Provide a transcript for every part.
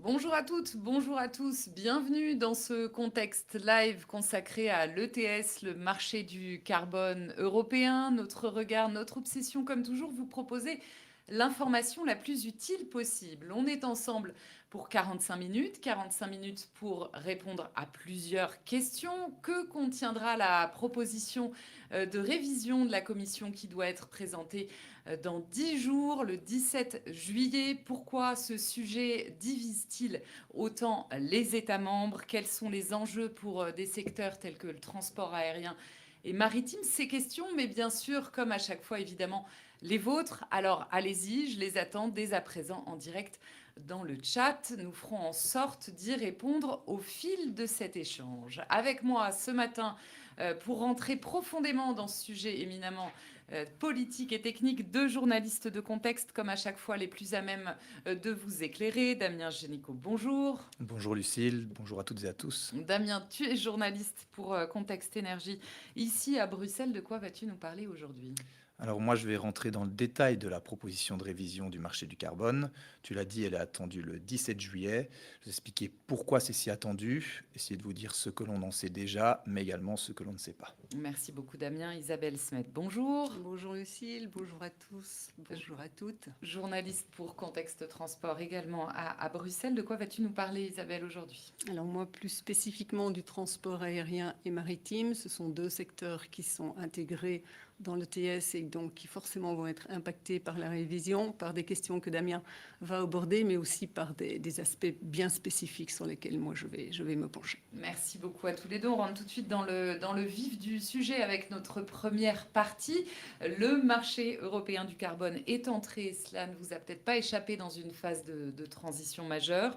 Bonjour à toutes, bonjour à tous, bienvenue dans ce contexte live consacré à l'ETS, le marché du carbone européen. Notre regard, notre obsession, comme toujours, vous proposer l'information la plus utile possible. On est ensemble pour 45 minutes pour répondre à plusieurs questions. Que contiendra la proposition de révision de la Commission qui doit être présentée dans 10 jours, le 17 juillet? Pourquoi ce sujet divise-t-il autant les États membres? Quels sont les enjeux pour des secteurs tels que le transport aérien et maritime? Ces questions, mais bien sûr, comme à chaque fois, évidemment, les vôtres. Alors allez-y, je les attends dès à présent en direct dans le chat. Nous ferons en sorte d'y répondre au fil de cet échange. Avec moi ce matin, pour rentrer profondément dans ce sujet éminemment politique et technique, deux journalistes de contexte, comme à chaque fois les plus à même de vous éclairer. Damien Génicaud, bonjour. Bonjour Lucille, bonjour à toutes et à tous. Damien, tu es journaliste pour Contexte Énergie. Ici à Bruxelles, de quoi vas-tu nous parler aujourd'hui? Alors moi je vais rentrer dans le détail de la proposition de révision du marché du carbone. Tu l'as dit, elle est attendue le 17 juillet. Je vais expliquer pourquoi c'est si attendu, essayer de vous dire ce que l'on en sait déjà, mais également ce que l'on ne sait pas. Merci beaucoup Damien. Isabelle Smet, bonjour. Bonjour Lucille, bonjour à tous, bonjour à toutes. Journaliste pour Contexte Transport également à Bruxelles. De quoi vas-tu nous parler Isabelle aujourd'hui? Alors moi, plus spécifiquement du transport aérien et maritime, ce sont deux secteurs qui sont intégrés dans l'ETS et donc qui forcément vont être impactés par la révision, par des questions que Damien va aborder, mais aussi par des aspects bien spécifiques sur lesquels moi je vais me pencher. Merci beaucoup à tous les deux. On rentre tout de suite dans le vif du sujet avec notre première partie. Le marché européen du carbone est entré, cela ne vous a peut-être pas échappé, dans une phase de transition majeure,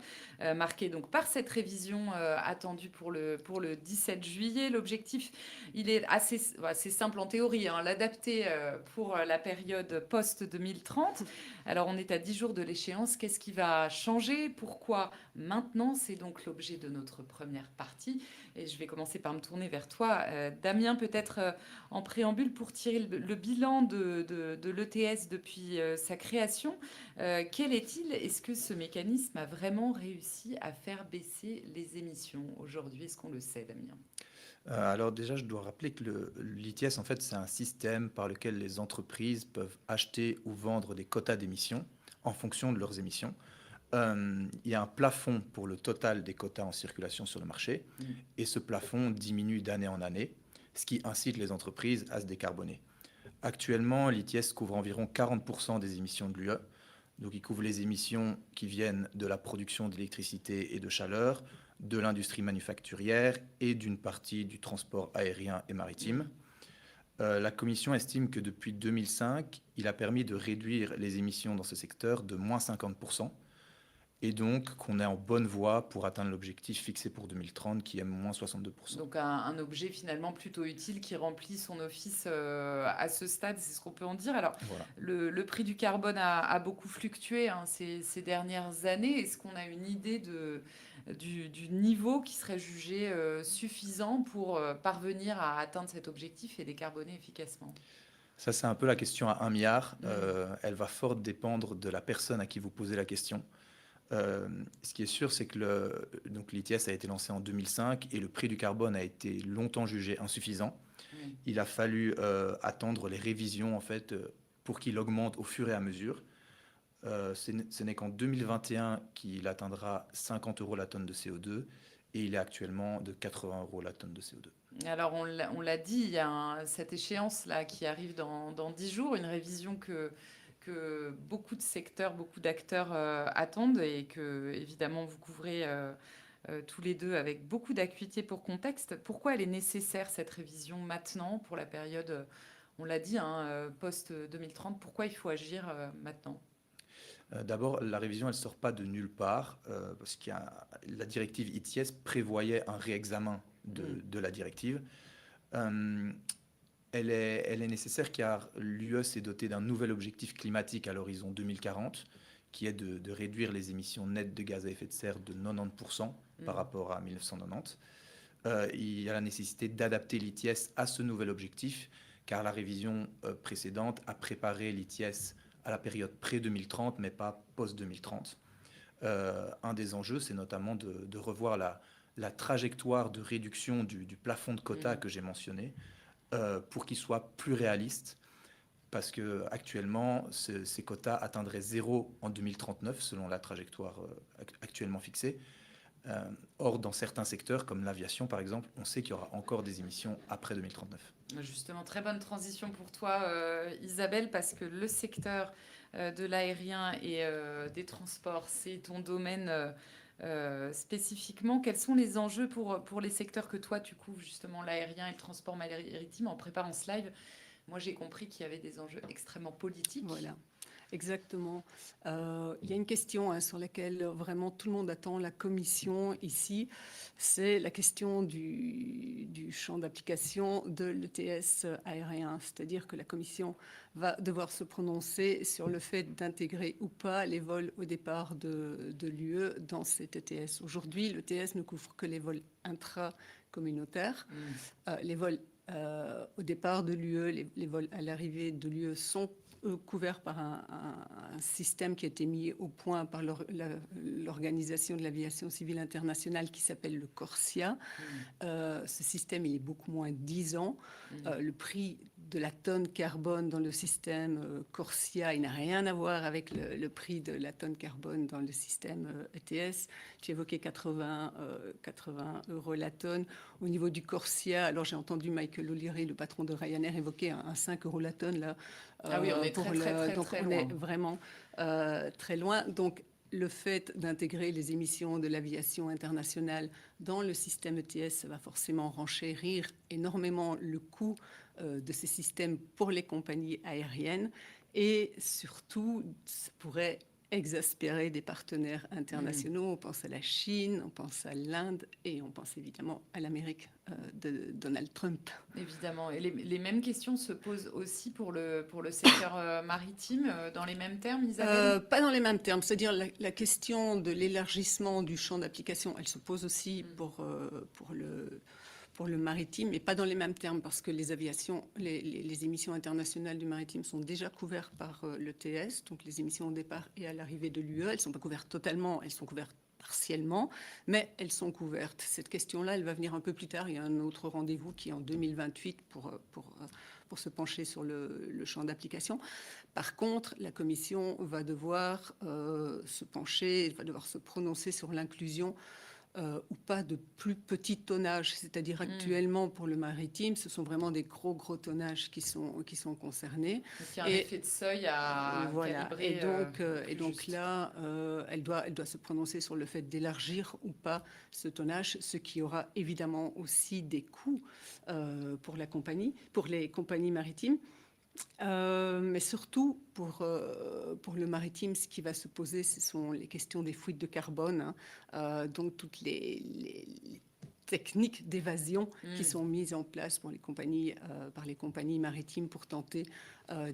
marquée donc par cette révision attendue pour le 17 juillet. L'objectif, il est assez simple en théorie, hein, l'adapter pour la période post-2030. Alors on est à 10 jours de l'échéance. Qu'est-ce qui va changer? Pourquoi maintenant? C'est donc l'objet de notre première partie. Et je vais commencer par me tourner vers toi. Damien, peut-être en préambule pour tirer le bilan de l'ETS depuis sa création. Quel est-il? Est-ce que ce mécanisme a vraiment réussi à faire baisser les émissions aujourd'hui? Est-ce qu'on le sait, Damien? Alors déjà, je dois rappeler que l'ITS, en fait, c'est un système par lequel les entreprises peuvent acheter ou vendre des quotas d'émissions en fonction de leurs émissions. Il y a un plafond pour le total des quotas en circulation sur le marché, et ce plafond diminue d'année en année, ce qui incite les entreprises à se décarboner. Actuellement, l'ITS couvre environ 40% des émissions de l'UE. Donc, il couvre les émissions qui viennent de la production d'électricité et de chaleur, de l'industrie manufacturière et d'une partie du transport aérien et maritime. La Commission estime que depuis 2005, il a permis de réduire les émissions dans ce secteur de moins 50%, et donc qu'on est en bonne voie pour atteindre l'objectif fixé pour 2030 qui est moins 62%. Donc un objet finalement plutôt utile qui remplit son office à ce stade, c'est ce qu'on peut en dire. Alors Voilà. le prix du carbone a beaucoup fluctué hein, ces dernières années. Est-ce qu'on a une idée du niveau qui serait jugé suffisant pour parvenir à atteindre cet objectif et décarboner efficacement? Ça, c'est un peu la question à 1 milliard. Elle va fort dépendre de la personne à qui vous posez la question. Ce qui est sûr, c'est que donc l'ITS a été lancé en 2005 et le prix du carbone a été longtemps jugé insuffisant. Oui. Il a fallu attendre les révisions en fait pour qu'il augmente au fur et à mesure. Ce n'est qu'en 2021 qu'il atteindra 50 euros la tonne de CO2 et il est actuellement de 80 euros la tonne de CO2. Alors on l'a dit, il y a cette échéance-là qui arrive dans 10 jours, une révision que beaucoup de secteurs, beaucoup d'acteurs attendent et que évidemment vous couvrez tous les deux avec beaucoup d'acuité pour contexte. Pourquoi elle est nécessaire cette révision maintenant pour la période, on l'a dit, hein, post-2030? Pourquoi il faut agir maintenant? D'abord, la révision, elle ne sort pas de nulle part, parce que la directive ITS prévoyait un réexamen de la directive. Euh, elle est nécessaire car l'UE s'est dotée d'un nouvel objectif climatique à l'horizon 2040, qui est de réduire les émissions nettes de gaz à effet de serre de 90% par rapport à 1990. Il y a la nécessité d'adapter l'ITS à ce nouvel objectif, car la révision précédente a préparé l'ITS à la période pré-2030, mais pas post-2030. Un des enjeux, c'est notamment de revoir la trajectoire de réduction du plafond de quotas que j'ai mentionné pour qu'il soit plus réaliste. Parce que actuellement, ces quotas atteindraient 0 en 2039, selon la trajectoire actuellement fixée. Or, dans certains secteurs, comme l'aviation par exemple, on sait qu'il y aura encore des émissions après 2039. Justement, très bonne transition pour toi, Isabelle, parce que le secteur de l'aérien et des transports, c'est ton domaine spécifiquement. Quels sont les enjeux pour les secteurs que toi, tu couvres, justement, l'aérien et le transport maritime? En préparant ce live, moi, j'ai compris qu'il y avait des enjeux extrêmement politiques. Voilà. Exactement. Il y a une question sur laquelle vraiment tout le monde attend la Commission ici, c'est la question du champ d'application de l'ETS aérien. C'est-à-dire que la Commission va devoir se prononcer sur le fait d'intégrer ou pas les vols au départ de l'UE dans cet ETS. Aujourd'hui, l'ETS ne couvre que les vols intracommunautaires. Les vols au départ de l'UE, les vols à l'arrivée de l'UE sont couverts par un système qui a été mis au point par l'Organisation de l'aviation civile internationale qui s'appelle le CORSIA. Ce système, il est beaucoup moins de 10 ans. Le prix de la tonne carbone dans le système CORSIA, il n'a rien à voir avec le prix de la tonne carbone dans le système ETS. J'ai évoqué 80 euros la tonne. Au niveau du CORSIA, alors j'ai entendu Michael O'Leary, le patron de Ryanair, évoquer un 5 euros la tonne. Là, ah oui, on est très on loin. est vraiment très loin. Donc, le fait d'intégrer les émissions de l'aviation internationale dans le système ETS, ça va forcément renchérir énormément le coût de ces systèmes pour les compagnies aériennes et surtout, ça pourrait exaspérer des partenaires internationaux. On pense à la Chine, on pense à l'Inde et on pense évidemment à l'Amérique de Donald Trump. Évidemment. Et les mêmes questions se posent aussi pour le secteur maritime, dans les mêmes termes, Isabelle? Pas dans les mêmes termes. C'est-à-dire la question de l'élargissement du champ d'application, elle se pose aussi pour le maritime, mais pas dans les mêmes termes, parce que les émissions internationales du maritime sont déjà couvertes par l'ETS, donc les émissions au départ et à l'arrivée de l'UE. Elles ne sont pas couvertes totalement, elles sont couvertes partiellement, mais elles sont couvertes. Cette question-là, elle va venir un peu plus tard. Il y a un autre rendez-vous qui est en 2028 pour se pencher sur le champ d'application. Par contre, la Commission va devoir se pencher, va devoir se prononcer sur l'inclusion ou pas de plus petits tonnages. C'est-à-dire actuellement, pour le maritime, ce sont vraiment des gros tonnages qui sont concernés. Donc, il y a un effet de seuil à calibrer. Et donc là, elle doit se prononcer sur le fait d'élargir ou pas ce tonnage, ce qui aura évidemment aussi des coûts pour les compagnies maritimes. Mais surtout, pour le maritime, ce qui va se poser, ce sont les questions des fuites de carbone. Donc, toutes les techniques d'évasion qui sont mises en place par les compagnies maritimes pour tenter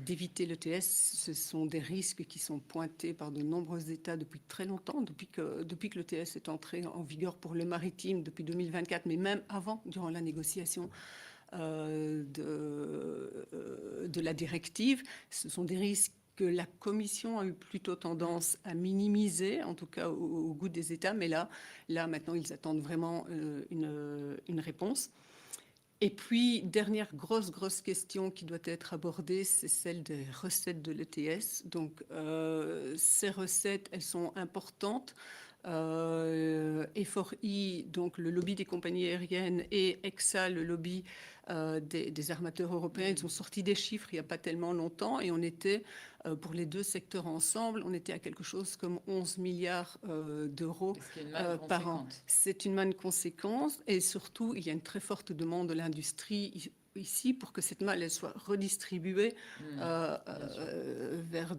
d'éviter l'ETS. Ce sont des risques qui sont pointés par de nombreux États depuis très longtemps, depuis que l'ETS est entré en vigueur pour le maritime, depuis 2024, mais même avant, durant la négociation de la directive. Ce sont des risques que la Commission a eu plutôt tendance à minimiser, en tout cas au goût des États. Mais là maintenant, ils attendent vraiment une réponse. Et puis, dernière grosse question qui doit être abordée, c'est celle des recettes de l'ETS. Donc, ces recettes, elles sont importantes. E4I, donc le lobby des compagnies aériennes, et EXA, le lobby des armateurs européens, ils ont sorti des chiffres il n'y a pas tellement longtemps et on était, pour les deux secteurs ensemble, on était à quelque chose comme 11 milliards d'euros par an. C'est une manne conséquente et surtout, il y a une très forte demande de l'industrie ici pour que cette malle elle soit redistribuée vers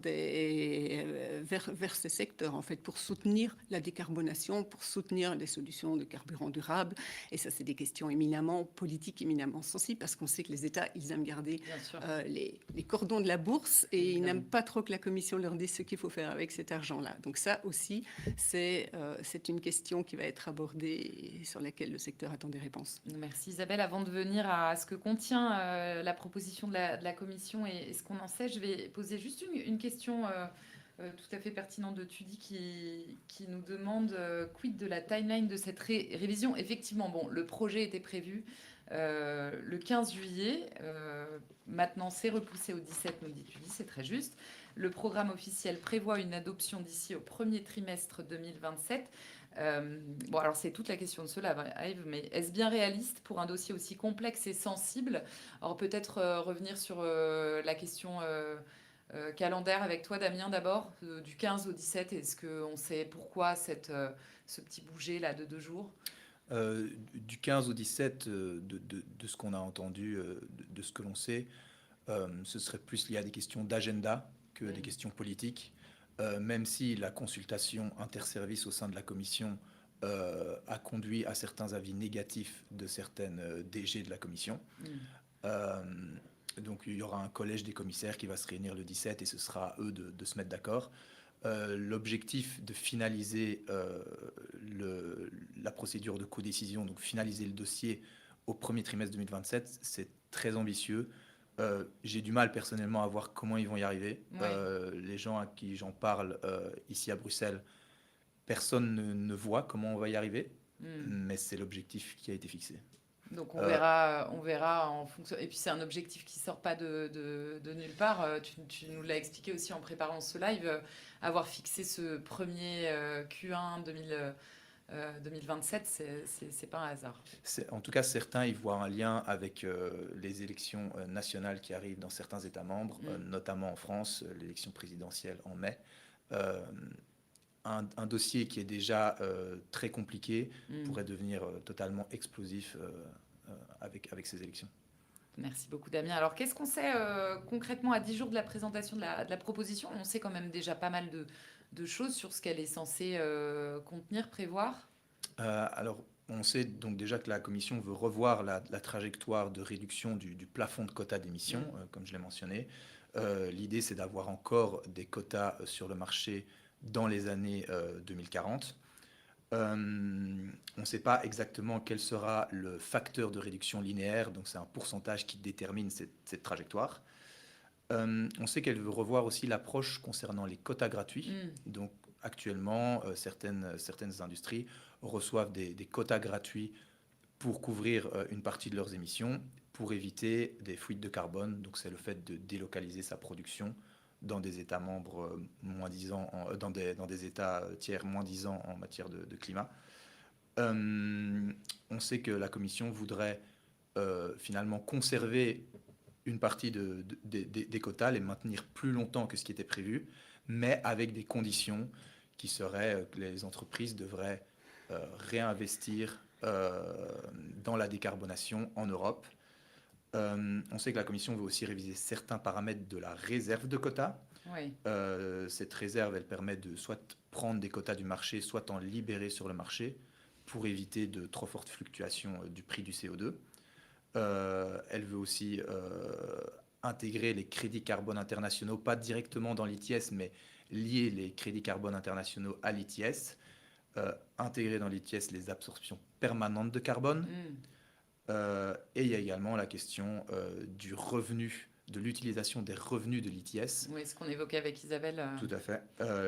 ces secteurs, en fait, pour soutenir la décarbonation, pour soutenir les solutions de carburant durable. Et ça, c'est des questions éminemment politiques, éminemment sensibles, parce qu'on sait que les États, ils aiment garder les cordons de la bourse et ils n'aiment pas trop que la Commission leur dise ce qu'il faut faire avec cet argent-là. Donc ça aussi, c'est une question qui va être abordée et sur laquelle le secteur attend des réponses. Merci Isabelle. Avant de venir à ce que contient la proposition de la Commission et ce qu'on en sait, je vais poser juste une question tout à fait pertinent de Tudy qui nous demande quid de la timeline de cette révision. Effectivement, bon, le projet était prévu le 15 juillet. Maintenant, c'est repoussé au 17, nous dit Tudy, c'est très juste. Le programme officiel prévoit une adoption d'ici au premier trimestre 2027. Bon, alors c'est toute la question de cela, Yves, mais est-ce bien réaliste pour un dossier aussi complexe et sensible? Alors peut-être revenir sur la question calendaire avec toi, Damien, d'abord, du 15 au 17. Est-ce qu'on sait pourquoi ce petit bouger là de 2 jours? Du 15 au 17, de ce qu'on a entendu, de ce que l'on sait, ce serait plus lié à des questions d'agenda que des questions politiques, même si la consultation interservice au sein de la commission a conduit à certains avis négatifs de certaines DG de la commission. Euh, donc il y aura un collège des commissaires qui va se réunir le 17 et ce sera à eux de se mettre d'accord. L'objectif de finaliser la procédure de codécision, donc finaliser le dossier au premier trimestre 2027, c'est très ambitieux. J'ai du mal personnellement à voir comment ils vont y arriver. Ouais. Les gens à qui j'en parle ici à Bruxelles, personne ne voit comment on va y arriver, mais c'est l'objectif qui a été fixé. Donc Euh, on verra en fonction. Et puis c'est un objectif qui sort pas de nulle part. Tu nous l'as expliqué aussi en préparant ce live. Avoir fixé ce premier Q1 2027, c'est pas un hasard. En tout cas, certains y voient un lien avec les élections nationales qui arrivent dans certains États membres, notamment en France, l'élection présidentielle en mai. Un dossier qui est déjà très compliqué pourrait devenir totalement explosif avec ces élections. Merci beaucoup, Damien. Alors, qu'est-ce qu'on sait concrètement à 10 jours de la présentation de la proposition? On sait quand même déjà pas mal de choses sur ce qu'elle est censée contenir, prévoir. Alors, on sait donc déjà que la Commission veut revoir la trajectoire de réduction du plafond de quotas d'émissions, comme je l'ai mentionné. L'idée, c'est d'avoir encore des quotas sur le marché dans les années 2040. On ne sait pas exactement quel sera le facteur de réduction linéaire, donc c'est un pourcentage qui détermine cette trajectoire. On sait qu'elle veut revoir aussi l'approche concernant les quotas gratuits. Donc actuellement, certaines industries reçoivent des quotas gratuits pour couvrir une partie de leurs émissions, pour éviter des fuites de carbone. Donc c'est le fait de délocaliser sa production dans des États membres moins disants, dans des États tiers moins disants en matière de climat. On sait que la Commission voudrait finalement conserver une partie des quotas, les maintenir plus longtemps que ce qui était prévu, mais avec des conditions qui seraient que les entreprises devraient réinvestir dans la décarbonation en Europe. On sait que la Commission veut aussi réviser certains paramètres de la réserve de quotas. Oui. Cette réserve, elle permet de soit prendre des quotas du marché, soit en libérer sur le marché pour éviter de trop fortes fluctuations du prix du CO2. Elle veut aussi intégrer les crédits carbone internationaux, pas directement dans l'ETS, mais lier les crédits carbone internationaux à l'ETS, intégrer dans l'ETS les absorptions permanentes de carbone. Et il y a également la question du revenu, de l'utilisation des revenus de l'ETS. Oui, ce qu'on évoquait avec Isabelle. Tout à fait.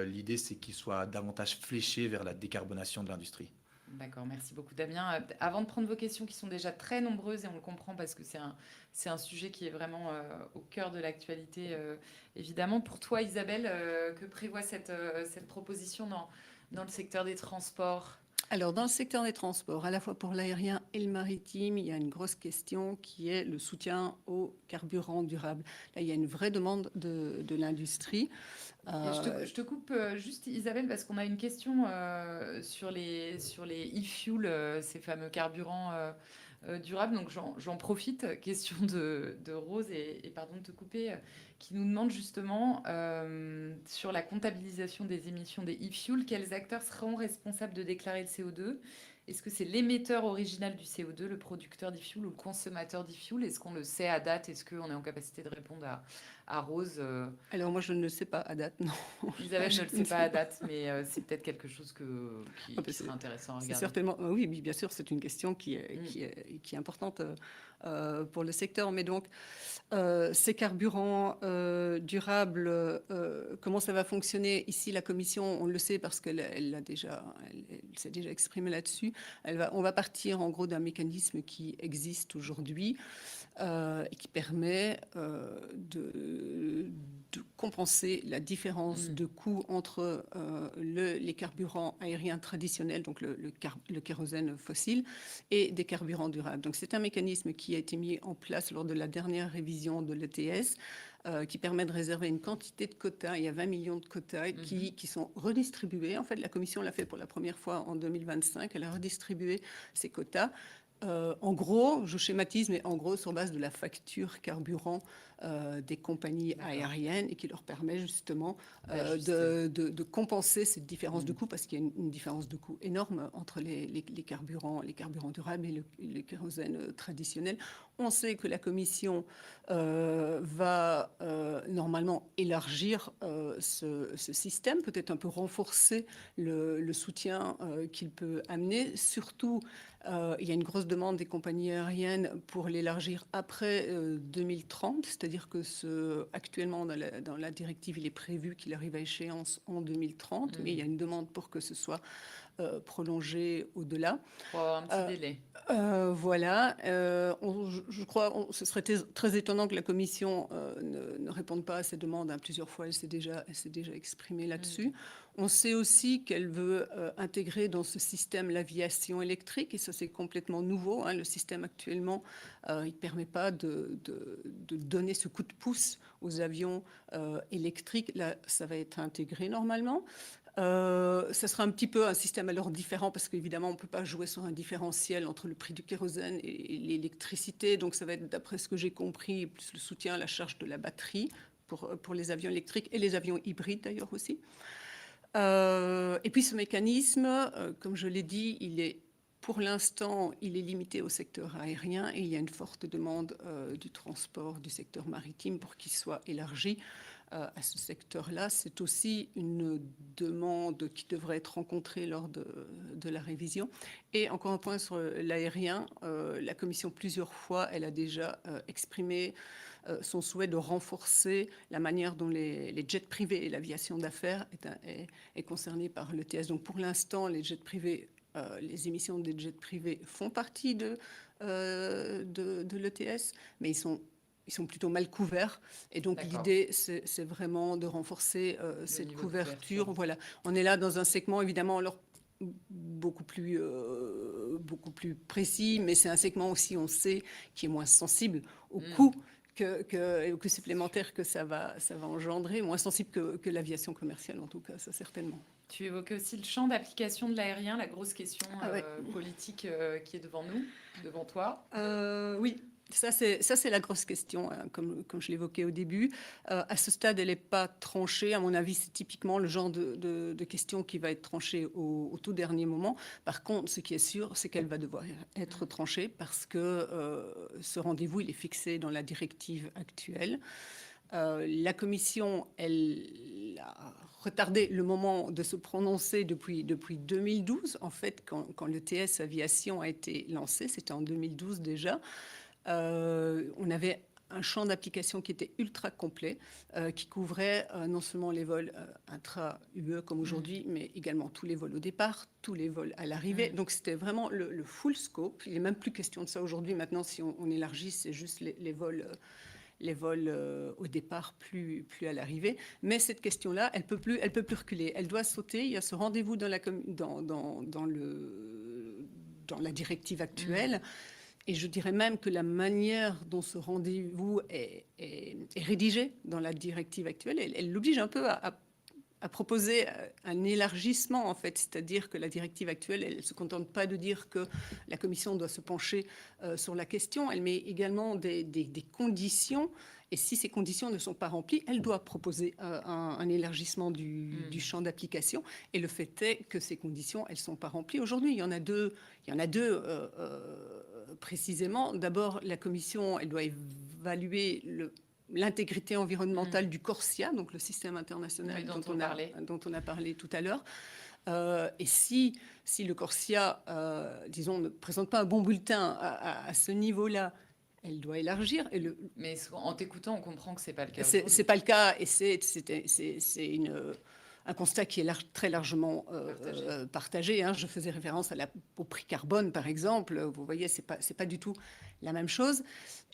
L'idée, c'est qu'il soit davantage fléché vers la décarbonation de l'industrie. D'accord, merci beaucoup Damien. Avant de prendre vos questions qui sont déjà très nombreuses et on le comprend parce que c'est un sujet qui est vraiment au cœur de l'actualité, évidemment. Pour toi Isabelle, que prévoit cette proposition dans le secteur des transports? Alors, dans le secteur des transports, à la fois pour l'aérien et le maritime, il y a une grosse question qui est le soutien aux carburants durables. Là, il y a une vraie demande de l'industrie. Je te coupe juste Isabelle parce qu'on a une question sur les e-fuels, ces fameux carburants durables. Donc j'en profite, question de Rose et pardon de te couper, qui nous demande justement sur la comptabilisation des émissions des e-fuels, quels acteurs seront responsables de déclarer le CO2? Est-ce que c'est l'émetteur original du CO2, le producteur d'e-fuel ou le consommateur d'e-fuel? Est-ce qu'on le sait à date? Est-ce qu'on est en capacité de répondre arrose. Alors moi, je ne le sais pas à date, non. Isabelle, je ne le Je sais ne pas sais à pas. date, mais c'est peut-être quelque chose Ah, bah, qui serait intéressant à c'est regarder. certainement, oui, oui, bien sûr, c'est une question Mm. qui est importante pour le secteur. Mais donc, ces carburants durables, comment ça va fonctionner? Ici, la Commission, on le sait parce elle s'est déjà exprimée là-dessus. On va partir en gros d'un mécanisme qui existe aujourd'hui et qui permet de compenser la différence Mm. de coût entre les carburants aériens traditionnels, donc le kérosène fossile, et des carburants durables. Donc c'est un mécanisme qui a été mis en place lors de la dernière révision de l'ETS, qui permet de réserver une quantité de quotas. Il y a 20 millions de quotas qui sont redistribués. En fait, la Commission l'a fait pour la première fois en 2025. Elle a redistribué ces quotas. En gros, je schématise, mais en gros, sur base de la facture carburant des compagnies D'accord. aériennes, et qui leur permet justement D'ajuster. de compenser cette différence de Mm. coût, parce qu'il y a une différence de coût énorme entre les carburants durables et le kérosène traditionnel. On sait que la Commission va normalement élargir ce système, peut-être un peu renforcer le soutien qu'il peut amener, surtout. Il y a une grosse demande des compagnies aériennes pour l'élargir après 2030, c'est-à-dire que actuellement dans la directive, il est prévu qu'il arrive à échéance en 2030, mais il y a une demande pour que ce soit prolongé au-delà. Pour avoir un petit Euh, délai. voilà, je crois, ce serait très étonnant que la Commission ne réponde pas à ces demandes. Hein. Plusieurs fois, elle s'est déjà exprimée là-dessus. On sait aussi qu'elle veut intégrer dans ce système l'aviation électrique, et ça c'est complètement nouveau. Hein. Le système actuellement, il ne permet pas de donner ce coup de pouce aux avions électriques. Là, ça va être intégré normalement. Ça sera un petit peu un système alors différent, parce qu'évidemment, on ne peut pas jouer sur un différentiel entre le prix du kérosène et l'électricité. Donc, ça va être, d'après ce que j'ai compris, plus le soutien à la charge de la batterie pour les avions électriques et les avions hybrides d'ailleurs aussi. Et puis, ce mécanisme, comme je l'ai dit, pour l'instant, il est limité au secteur aérien, et il y a une forte demande du transport, du secteur maritime, pour qu'il soit élargi à ce secteur-là. C'est aussi une demande qui devrait être rencontrée lors de la révision. Et encore un point sur l'aérien, la Commission, plusieurs fois, elle a déjà exprimé son souhait de renforcer la manière dont les jets privés et l'aviation d'affaires est concernée par l'ETS. Donc pour l'instant, les jets privés, les émissions des jets privés font partie de l'ETS, mais ils sont plutôt mal couverts. Et donc l'idée, c'est vraiment de renforcer cette couverture. Voilà. On est là dans un segment, évidemment, alors beaucoup plus précis, mais c'est un segment aussi, on sait, qui est moins sensible au coût supplémentaire que ça va engendrer, moins sensible que l'aviation commerciale, en tout cas, ça certainement. Tu évoquais aussi le champ d'application de l'aérien, la grosse question politique qui est devant nous, devant toi. Oui. Ça, c'est la grosse question, hein, comme je l'évoquais au début. À ce stade, elle n'est pas tranchée. À mon avis, c'est typiquement le genre de question qui va être tranchée au tout dernier moment. Par contre, ce qui est sûr, c'est qu'elle va devoir être tranchée, parce que ce rendez-vous, il est fixé dans la directive actuelle. La Commission, elle a retardé le moment de se prononcer depuis 2012. En fait, quand l'ETS Aviation a été lancé, c'était en 2012 déjà. On avait un champ d'application qui était ultra complet, qui couvrait non seulement les vols intra-UE comme aujourd'hui, mais également tous les vols au départ, tous les vols à l'arrivée. Donc c'était vraiment le full scope. Il n'est même plus question de ça aujourd'hui. Maintenant, si on élargit, c'est juste les vols au départ, plus à l'arrivée. Mais cette question-là, elle peut plus reculer. Elle doit sauter. Il y a ce rendez-vous dans la directive actuelle. Et je dirais même que la manière dont ce rendez-vous est rédigé dans la directive actuelle, elle l'oblige un peu à proposer un élargissement, en fait. C'est-à-dire que la directive actuelle, elle ne se contente pas de dire que la Commission doit se pencher sur la question, elle met également des conditions. Et si ces conditions ne sont pas remplies, elle doit proposer un élargissement du champ d'application. Et le fait est que ces conditions, elles ne sont pas remplies. Aujourd'hui, il y en a deux précisément. D'abord, la Commission, elle doit évaluer l'intégrité environnementale du CORSIA, donc le système international Oui, dont on a parlé tout à l'heure. Et si le CORSIA, disons, ne présente pas un bon bulletin à ce niveau-là, elle doit élargir. Mais en t'écoutant, on comprend que c'est pas le cas c'est aujourd'hui. pas le cas, et c'est un constat qui est très largement partagé. Hein. Je faisais référence au prix carbone, par exemple. Vous voyez, c'est pas du tout la même chose.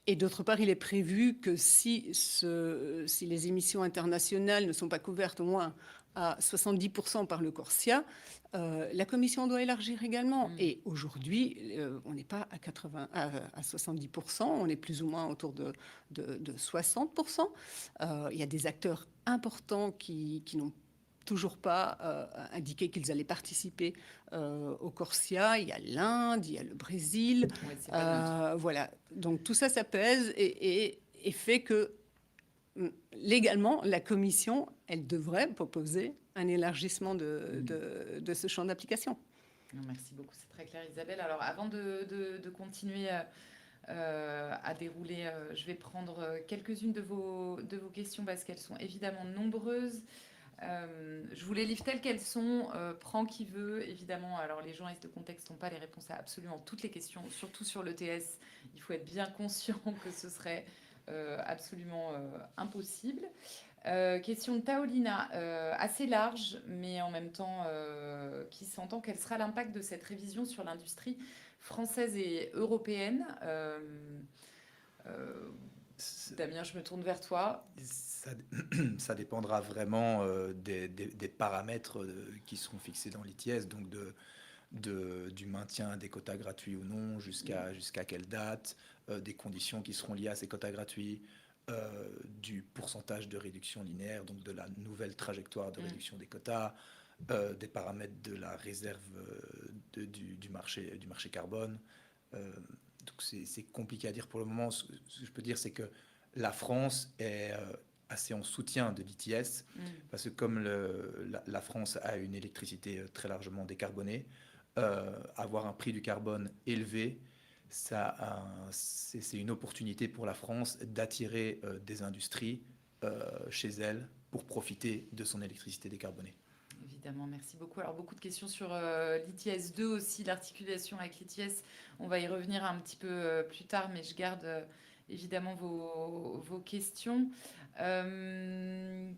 Et d'autre part, il est prévu que si les émissions internationales ne sont pas couvertes au moins à 70% par le CORSIA, la Commission doit élargir également. Et aujourd'hui, on n'est pas à 70%, on est plus ou moins autour de 60%. Il y a des acteurs importants qui n'ont toujours pas indiqué qu'ils allaient participer au CORSIA. Il y a l'Inde, il y a le Brésil. Ouais, c'est pas neutre. Voilà. Donc tout ça, ça pèse et fait que légalement, la Commission, elle devrait proposer un élargissement de ce champ d'application. Merci beaucoup, c'est très clair, Isabelle. Alors, avant de continuer à dérouler, je vais prendre quelques-unes de vos questions parce qu'elles sont évidemment nombreuses. Je vous les livre telles qu'elles sont. Prends qui veut, évidemment. Alors, les journalistes de contexte n'ont pas les réponses à absolument toutes les questions, surtout sur l'ETS. Il faut être bien conscient que ce serait absolument impossible. Question de Taolina, assez large, mais en même temps qui s'entend. Quel sera l'impact de cette révision sur l'industrie française et européenne Damien, je me tourne vers toi. Ça dépendra vraiment des paramètres qui seront fixés dans l'ITS, donc du maintien des quotas gratuits ou non, jusqu'à quelle date, des conditions qui seront liées à ces quotas gratuits, du pourcentage de réduction linéaire, donc de la nouvelle trajectoire de réduction des quotas, des paramètres de la réserve du marché carbone. Donc c'est compliqué à dire pour le moment. Ce que je peux dire, c'est que la France est assez en soutien de l'ITS, parce que comme la France a une électricité très largement décarbonée, avoir un prix du carbone élevé, c'est une opportunité pour la France d'attirer des industries chez elle pour profiter de son électricité décarbonée. Évidemment, merci beaucoup. Alors, beaucoup de questions sur l'ITS 2 aussi, l'articulation avec l'ITS. On va y revenir un petit peu plus tard, mais je garde évidemment vos questions.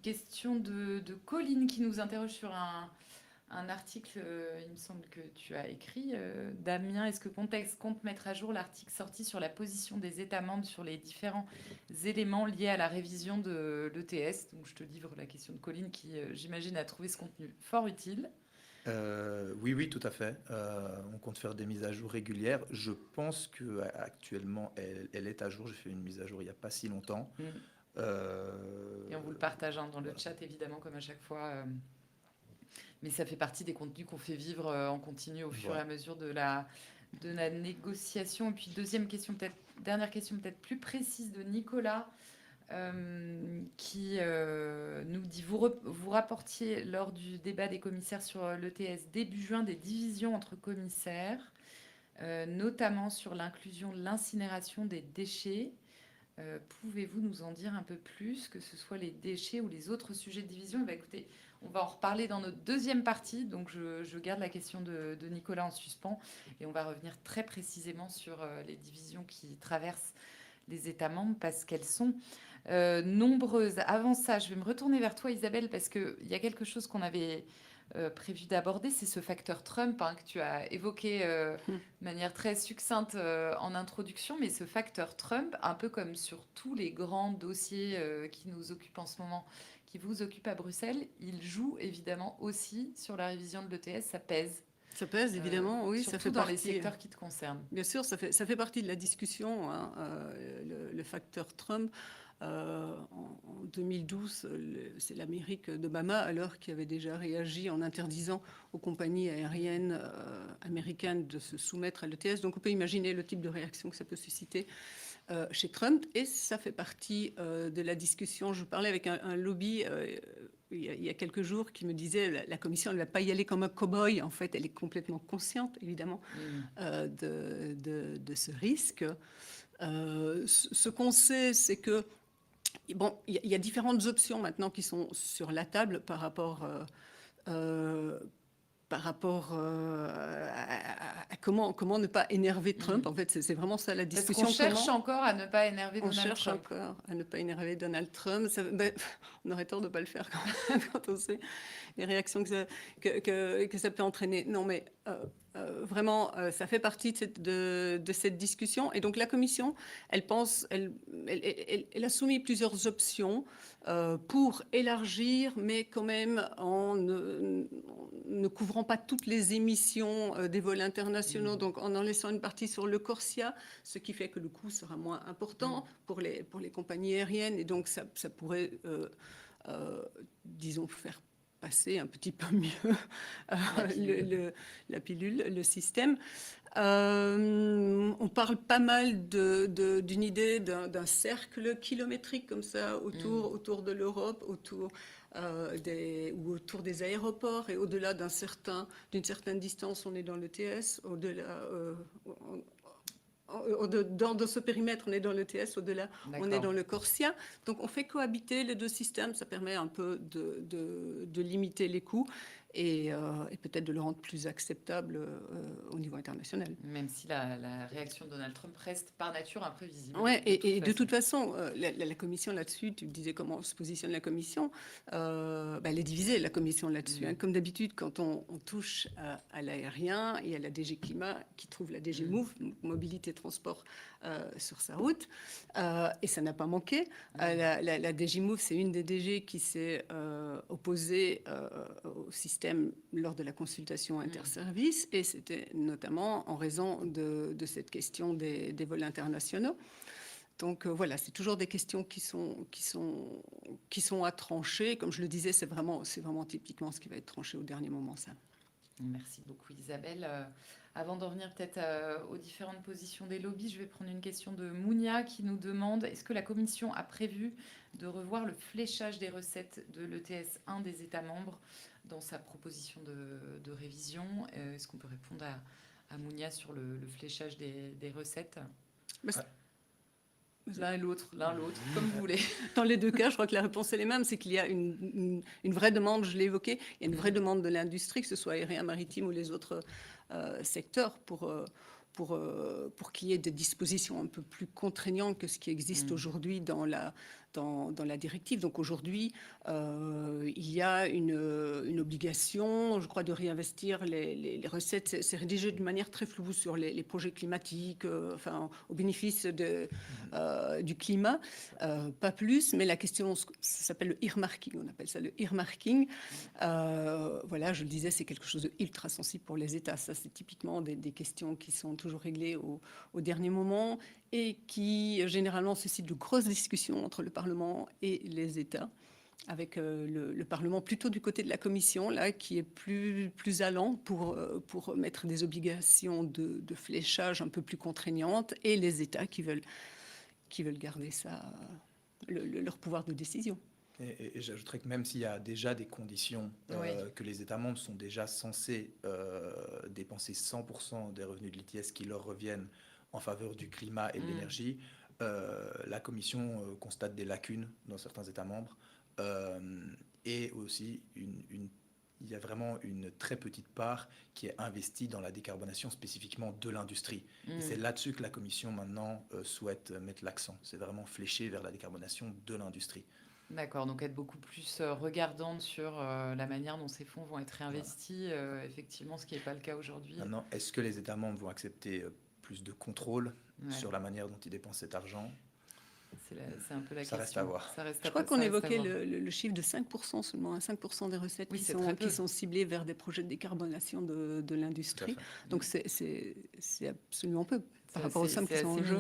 Question de Colline qui nous interroge sur un article, il me semble que tu as écrit. Damien, est-ce que Contexte compte mettre à jour l'article sorti sur la position des États membres sur les différents éléments liés à la révision de l'ETS? Donc, je te livre la question de Colline qui, j'imagine, a trouvé ce contenu fort utile. Oui, tout à fait. On compte faire des mises à jour régulières. Je pense qu'actuellement, elle est à jour. J'ai fait une mise à jour il n'y a pas si longtemps. Et on vous le partage dans le chat, évidemment, comme à chaque fois. Mais ça fait partie des contenus qu'on fait vivre en continu au fur et à mesure de la négociation. Et puis, dernière question peut-être plus précise de Nicolas, qui nous dit vous rapportiez lors du débat des commissaires sur l'ETS début juin des divisions entre commissaires, notamment sur l'inclusion de l'incinération des déchets. Pouvez-vous nous en dire un peu plus, que ce soit les déchets ou les autres sujets de division? Eh bien, écoutez, on va en reparler dans notre deuxième partie, donc je garde la question de Nicolas en suspens et on va revenir très précisément sur les divisions qui traversent les États membres parce qu'elles sont nombreuses. Avant ça, je vais me retourner vers toi, Isabelle, parce qu'il y a quelque chose qu'on avait prévu d'aborder, c'est ce facteur Trump que tu as évoqué de manière très succincte en introduction, mais ce facteur Trump, un peu comme sur tous les grands dossiers qui nous occupent en ce moment, qui vous occupent à Bruxelles, il joue évidemment aussi sur la révision de l'ETS, ça pèse. Ça pèse, évidemment, oui. Surtout ça fait dans partie, les secteurs qui te concernent. Bien sûr, ça fait partie de la discussion, le facteur Trump. En 2012, c'est l'Amérique d'Obama, alors qui avait déjà réagi en interdisant aux compagnies aériennes américaines de se soumettre à l'ETS. Donc on peut imaginer le type de réaction que ça peut susciter chez Trump. Et ça fait partie de la discussion. Je parlais avec un lobby il y a quelques jours qui me disait la Commission ne va pas y aller comme un cow-boy. En fait, elle est complètement consciente, évidemment, de ce risque. Ce qu'on sait, c'est que bon, il y a différentes options maintenant qui sont sur la table euh, par rapport à comment ne pas énerver Trump. Mm. En fait, c'est vraiment ça la Parce qu'on discussion. cherche encore à ne pas énerver On Donald cherche Trump. encore à ne pas énerver Donald Trump. On aurait tort de ne pas le faire quand même, quand on sait les réactions que ça peut entraîner. Non, mais vraiment, ça fait partie de cette discussion. Et donc, la Commission, elle a soumis plusieurs options pour élargir, mais quand même en ne couvrant pas toutes les émissions des vols internationaux, donc en laissant une partie sur le Corsia, ce qui fait que le coût sera moins important pour les compagnies aériennes. Et donc, ça pourrait, disons, faire passer un petit peu mieux la pilule, le système. On parle pas mal d'une idée d'un cercle kilométrique comme ça autour de l'Europe, autour des aéroports, et au-delà d'une certaine distance, on est dans l'ETS. Au-delà, dans ce périmètre, on est dans l'ETS, au-delà, on est dans le Corsia. Donc, on fait cohabiter les deux systèmes. Ça permet un peu de limiter les coûts et peut-être de le rendre plus acceptable au niveau international. Même si la réaction de Donald Trump reste par nature imprévisible. Ouais, et de toute façon, la Commission là-dessus, tu disais comment se positionne la Commission, elle est divisée, la Commission là-dessus. Comme d'habitude, quand on touche à l'aérien, il y a la DG Climat qui trouve la DG Move, Mobilité Transport, sur sa route, et ça n'a pas manqué. La DG Move, c'est une des DG qui s'est opposée au système lors de la consultation interservice, et c'était notamment en raison de cette question des vols internationaux. Donc voilà, c'est toujours des questions qui sont à trancher. Comme je le disais, c'est vraiment typiquement ce qui va être tranché au dernier moment, ça. Merci beaucoup Isabelle. Avant d'en revenir peut-être aux différentes positions des lobbies, je vais prendre une question de Mounia qui nous demande: est-ce que la Commission a prévu de revoir le fléchage des recettes de l'ETS 1 des États membres dans sa proposition de révision? Est-ce qu'on peut répondre à Mounia sur le fléchage des recettes? L'un l'autre, comme vous voulez. Dans les deux cas, je crois que la réponse est les mêmes. C'est qu'il y a une vraie demande, je l'ai évoqué, il y a une vraie demande de l'industrie, que ce soit aérien, maritime ou les autres secteurs, pour qu'il y ait des dispositions un peu plus contraignantes que ce qui existe aujourd'hui dans la directive. Donc aujourd'hui, il y a une obligation, je crois, de réinvestir les recettes. C'est rédigé d'une manière très floue sur les projets climatiques, au bénéfice du climat, pas plus. Mais la question, ça s'appelle le earmarking, on appelle ça le earmarking. Voilà, je le disais, c'est quelque chose de ultra sensible pour les États. Ça, c'est typiquement des questions qui sont toujours réglées au dernier moment et qui généralement suscitent de grosses discussions entre le Parlement et les États, avec le Parlement plutôt du côté de la Commission, là, qui est plus allant pour mettre des obligations de fléchage un peu plus contraignantes, et les États qui veulent garder ça, leur pouvoir de décision. Et j'ajouterais que même s'il y a déjà des conditions que les États membres sont déjà censés dépenser 100% des revenus de l'ETS qui leur reviennent en faveur du climat et de l'énergie, la Commission constate des lacunes dans certains États membres, et aussi il y a vraiment une très petite part qui est investie dans la décarbonation spécifiquement de l'industrie. Et c'est là-dessus que la Commission maintenant souhaite mettre l'accent. C'est vraiment fléché vers la décarbonation de l'industrie. D'accord, donc être beaucoup plus regardante sur la manière dont ces fonds vont être réinvestis, effectivement, ce qui n'est pas le cas aujourd'hui. Maintenant, est-ce que les États membres vont accepter plus de contrôle sur la manière dont ils dépensent cet argent? C'est un peu la question. Ça reste à voir. Je crois qu'on évoquait le chiffre de 5% seulement, 5% des recettes qui sont ciblées vers des projets de décarbonation de l'industrie. Donc c'est absolument peu par rapport aux sommes qui sont en jeu.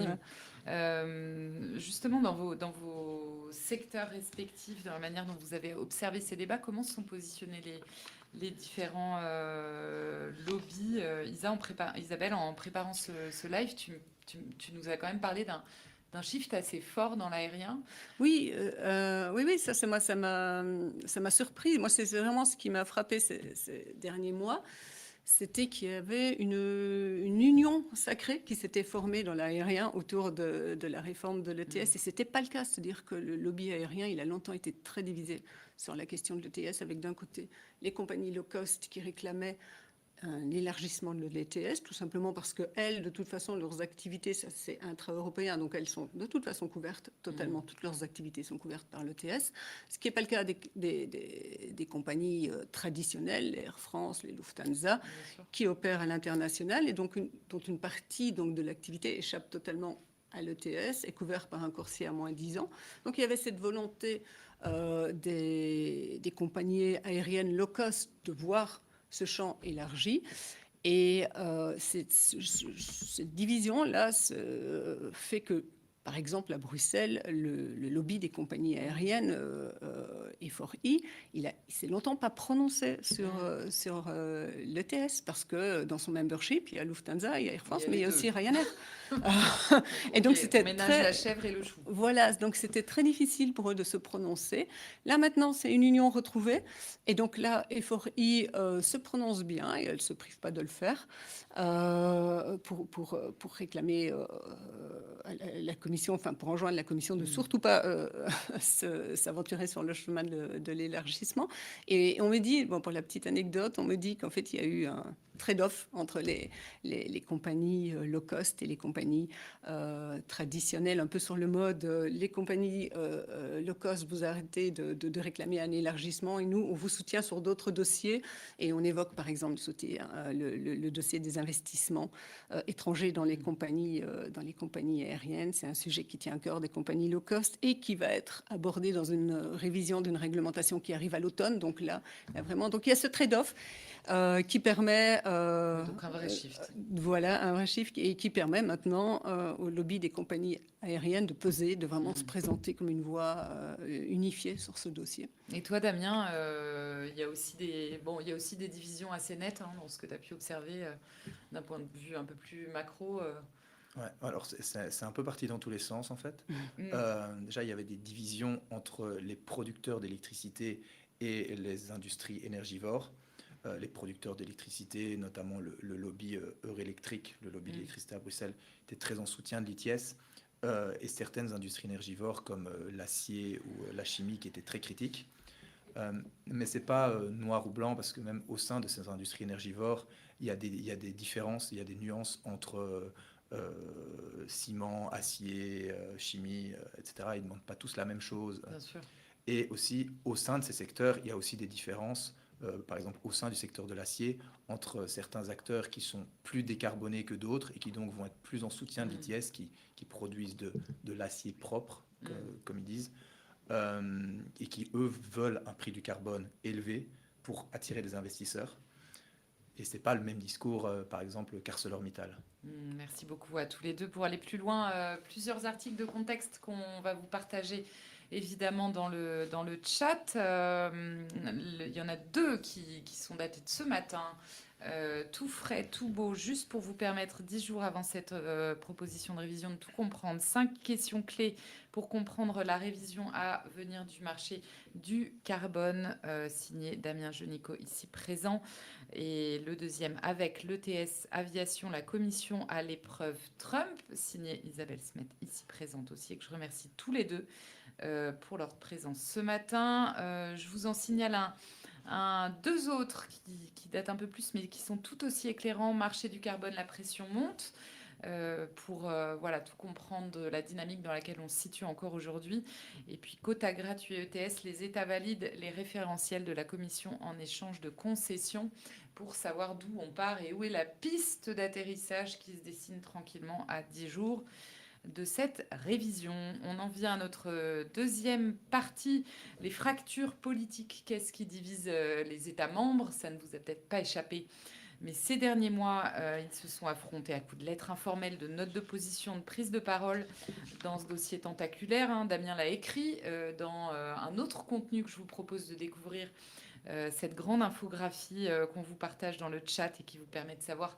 Justement, dans vos secteurs respectifs, dans la manière dont vous avez observé ces débats, comment se sont positionnés les différents lobbies? Isabelle, en préparant ce live, tu nous as quand même parlé d'un shift assez fort dans l'aérien. Oui, ça c'est moi, ça m'a surpris. Moi, c'est vraiment ce qui m'a frappé ces derniers mois. c'était qu'il y avait une union sacrée qui s'était formée dans l'aérien autour de la réforme de l'ETS. Et ce n'était pas le cas. C'est-à-dire que le lobby aérien, il a longtemps été très divisé sur la question de l'ETS, avec d'un côté les compagnies low cost qui réclamaient un élargissement de l'ETS, tout simplement parce qu'elles, de toute façon, leurs activités, ça c'est intra-européen, donc elles sont de toute façon couvertes, totalement, toutes leurs activités sont couvertes par l'ETS, ce qui n'est pas le cas des compagnies traditionnelles, les Air France, les Lufthansa, qui opèrent à l'international, et donc dont une partie donc, de l'activité échappe totalement à l'ETS, est couvert par un corset à moins 10 ans. Donc il y avait cette volonté des compagnies aériennes low cost de voir ce champ élargi. Et cette division-là fait que, par exemple, à Bruxelles, le lobby des compagnies aériennes, E4I, il s'est longtemps pas prononcé sur l'ETS, parce que dans son membership, il y a Lufthansa, il y a Air France, mais il y a aussi Ryanair. Et donc, c'était ménage la chèvre et le chou. Voilà, donc c'était très difficile pour eux de se prononcer. Là, maintenant, c'est une union retrouvée. Et donc là, E4I se prononce bien, et elle ne se prive pas de le faire, pour réclamer la Commission, enfin pour enjoindre la Commission de surtout pas s'aventurer sur le chemin de l'élargissement. Et on me dit, bon, pour la petite anecdote, on me dit qu'en fait, il y a eu un trade-off entre les compagnies low cost et les compagnies traditionnelles, un peu sur le mode les compagnies low cost, vous arrêtez de réclamer un élargissement et nous, on vous soutient sur d'autres dossiers. Et on évoque par exemple le dossier des investissements étrangers dans les compagnies aériennes. C'est un sujet qui tient à cœur des compagnies low cost et qui va être abordé dans une révision d'une réglementation qui arrive à l'automne. Donc là, vraiment, donc il y a ce trade-off qui permet... donc un vrai shift. Voilà, un vrai shift et qui permet maintenant au lobby des compagnies aériennes de peser, de vraiment se présenter comme une voix unifiée sur ce dossier. Et toi, Damien, il y a aussi des divisions assez nettes dans ce que tu as pu observer d'un point de vue un peu plus macro. Ouais, alors c'est un peu parti dans tous les sens en fait. Déjà, il y avait des divisions entre les producteurs d'électricité et les industries énergivores. Les producteurs d'électricité, notamment le lobby Eurélectrique, le lobby de l'électricité à Bruxelles, était très en soutien de l'ITS. Et certaines industries énergivores comme l'acier ou la chimie qui étaient très critiques. Mais c'est pas noir ou blanc, parce que même au sein de ces industries énergivores, il y a des différences, il y a des nuances entre ciment, acier, chimie, etc. Ils ne demandent pas tous la même chose. Bien sûr. Et aussi, au sein de ces secteurs, il y a aussi des différences, par exemple au sein du secteur de l'acier, entre certains acteurs qui sont plus décarbonés que d'autres et qui donc vont être plus en soutien de l'ITS, qui produisent de l'acier propre, comme ils disent, et qui, eux, veulent un prix du carbone élevé pour attirer des investisseurs. Et ce n'est pas le même discours, par exemple, qu'ArcelorMittal. Merci beaucoup à tous les deux. Pour aller plus loin, plusieurs articles de contexte qu'on va vous partager évidemment dans le chat. Il y en a deux qui sont datés de ce matin. Tout frais, tout beau, juste pour vous permettre 10 jours avant cette proposition de révision de tout comprendre. 5 questions clés pour comprendre la révision à venir du marché du carbone, signé Damien Genico ici présent. Et le deuxième, avec l'ETS Aviation, la commission à l'épreuve Trump, signé Isabelle Smet ici présente aussi, et que je remercie tous les deux pour leur présence ce matin. Je vous en signale deux autres qui datent un peu plus, mais qui sont tout aussi éclairants. Marché du carbone, la pression monte. Pour tout comprendre de la dynamique dans laquelle on se situe encore aujourd'hui. Et puis, quota gratuit ETS, les États valident les référentiels de la Commission en échange de concessions pour savoir d'où on part et où est la piste d'atterrissage qui se dessine tranquillement à 10 jours de cette révision. On en vient à notre deuxième partie, les fractures politiques. Qu'est-ce qui divise les États membres? Ça ne vous a peut-être pas échappé. Mais ces derniers mois, ils se sont affrontés à coups de lettres informelles, de notes de position, de prise de parole dans ce dossier tentaculaire. Damien l'a écrit dans un autre contenu que je vous propose de découvrir, cette grande infographie qu'on vous partage dans le chat et qui vous permet de savoir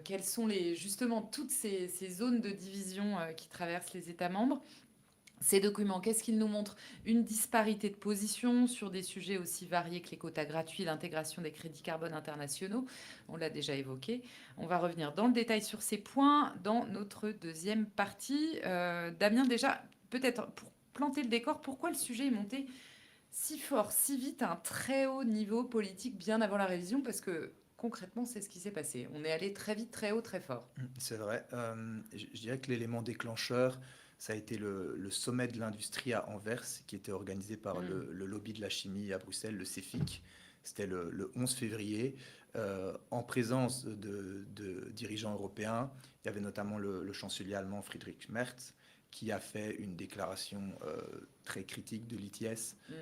quelles sont justement toutes ces zones de division qui traversent les États membres. Ces documents, qu'est-ce qu'ils nous montrent? Une disparité de position sur des sujets aussi variés que les quotas gratuits, l'intégration des crédits carbone internationaux. On l'a déjà évoqué. On va revenir dans le détail sur ces points dans notre deuxième partie. Damien, déjà, peut-être pour planter le décor, pourquoi le sujet est monté si fort, si vite, à un très haut niveau politique bien avant la révision? Parce que concrètement, c'est ce qui s'est passé. On est allé très vite, très haut, très fort. C'est vrai. Je dirais que l'élément déclencheur, ça a été le sommet de l'industrie à Anvers, qui était organisé par Mm. le lobby de la chimie à Bruxelles, le CEFIC. C'était le 11 février, en présence de dirigeants européens. Il y avait notamment le chancelier allemand Friedrich Merz, qui a fait une déclaration très critique de l'ITS. Mm.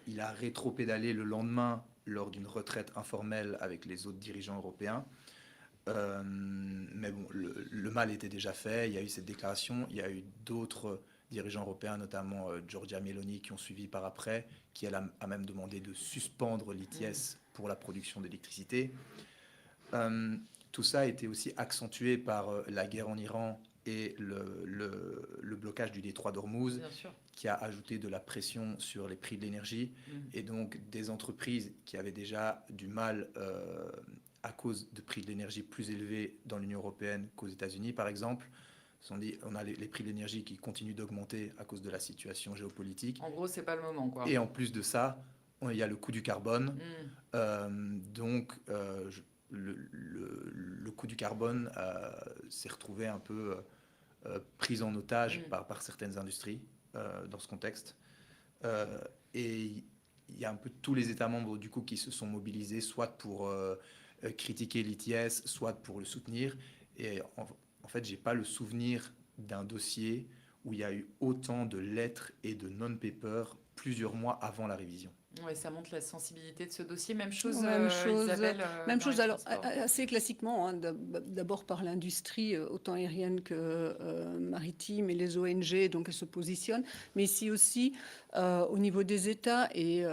Il a rétropédalé le lendemain lors d'une retraite informelle avec les autres dirigeants européens. Mais bon, le mal était déjà fait. Il y a eu cette déclaration. Il y a eu d'autres dirigeants européens, notamment Giorgia Meloni, qui ont suivi par après, qui elle a même demandé de suspendre l'ITS pour la production d'électricité. Tout ça a été aussi accentué par la guerre en Iran et le blocage du détroit d'Ormuz, Bien sûr. qui a ajouté de la pression sur les prix de l'énergie. Mm. Et donc des entreprises qui avaient déjà du mal à cause de prix de l'énergie plus élevés dans l'Union européenne qu'aux États-Unis, par exemple, se sont dit, on a les prix de l'énergie qui continuent d'augmenter à cause de la situation géopolitique. En gros, c'est pas le moment, quoi. Et en plus de ça, il y a le coût du carbone. Donc, le coût du carbone s'est retrouvé un peu pris en otage par certaines industries dans ce contexte. Et il y a un peu tous les États membres du coup qui se sont mobilisés, soit pour critiquer l'ITS, soit pour le soutenir. Et en fait, j'ai pas le souvenir d'un dossier où il y a eu autant de lettres et de non-papers plusieurs mois avant la révision. Oui, ça montre la sensibilité de ce dossier. Même chose, Même chose, Isabelle, même dans chose. les Alors, transports. assez classiquement, hein, d'abord par l'industrie, autant aérienne que maritime, et les ONG, donc elles se positionnent. Mais ici aussi, au niveau des États, et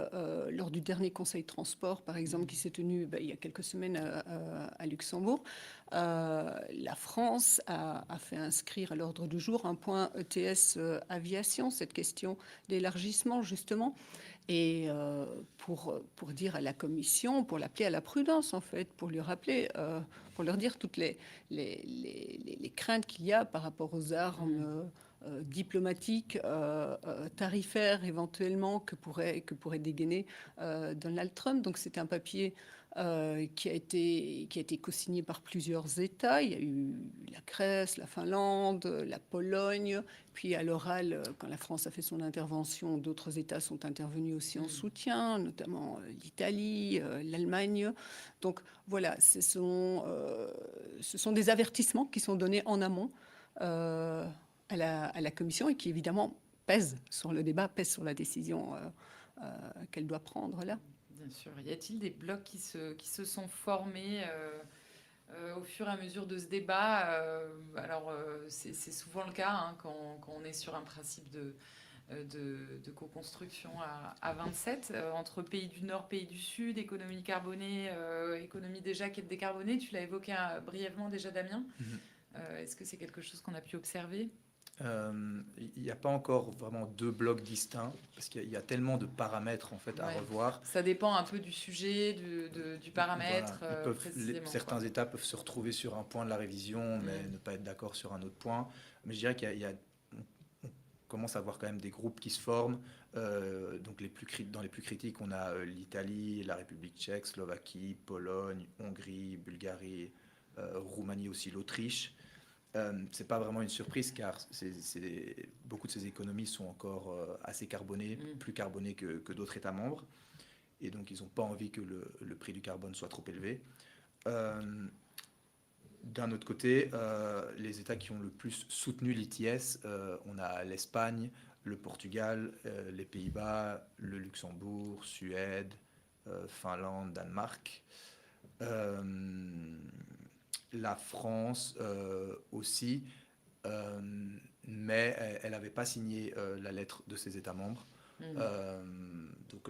lors du dernier Conseil transport, par exemple, qui s'est tenu il y a quelques semaines à Luxembourg, la France a fait inscrire à l'ordre du jour un point ETS aviation, cette question d'élargissement, justement. Et pour dire à la Commission, pour l'appeler à la prudence, en fait, pour lui rappeler, pour leur dire toutes les craintes qu'il y a par rapport aux armes diplomatiques, tarifaires, éventuellement, que pourrait dégainer Donald Trump. Donc, c'était un papier qui a été co-signé par plusieurs États. Il y a eu la Grèce, la Finlande, la Pologne. Puis à l'oral, quand la France a fait son intervention, d'autres États sont intervenus aussi en soutien, notamment l'Italie, l'Allemagne. Donc voilà, ce sont des avertissements qui sont donnés en amont à la Commission et qui évidemment pèsent sur le débat, pèsent sur la décision qu'elle doit prendre là. Bien sûr. Y a-t-il des blocs qui se sont formés au fur et à mesure de ce débat? Alors, c'est souvent le cas hein, quand on est sur un principe de co-construction à 27, entre pays du Nord, pays du Sud, économie carbonée, économie déjà qui est décarbonée. Tu l'as évoqué brièvement déjà, Damien. Est-ce que c'est quelque chose qu'on a pu observer? Il n'y a pas encore vraiment deux blocs distincts parce qu'il y a tellement de paramètres en fait à Ouais. revoir. Ça dépend un peu du sujet, du paramètre. Voilà. Précisément, Certains États peuvent se retrouver sur un point de la révision, mais ne pas être d'accord sur un autre point. Mais je dirais on commence à voir quand même des groupes qui se forment. Donc dans les plus critiques, on a l'Italie, la République tchèque, Slovaquie, Pologne, Hongrie, Bulgarie, Roumanie aussi, l'Autriche. C'est pas vraiment une surprise car beaucoup de ces économies sont encore assez carbonées, plus carbonées que d'autres États membres. Et donc, ils n'ont pas envie que le prix du carbone soit trop élevé. D'un autre côté, les États qui ont le plus soutenu l'ITS, on a l'Espagne, le Portugal, les Pays-Bas, le Luxembourg, Suède, Finlande, Danemark. La France aussi, mais elle n'avait pas signé la lettre de ses États membres. Donc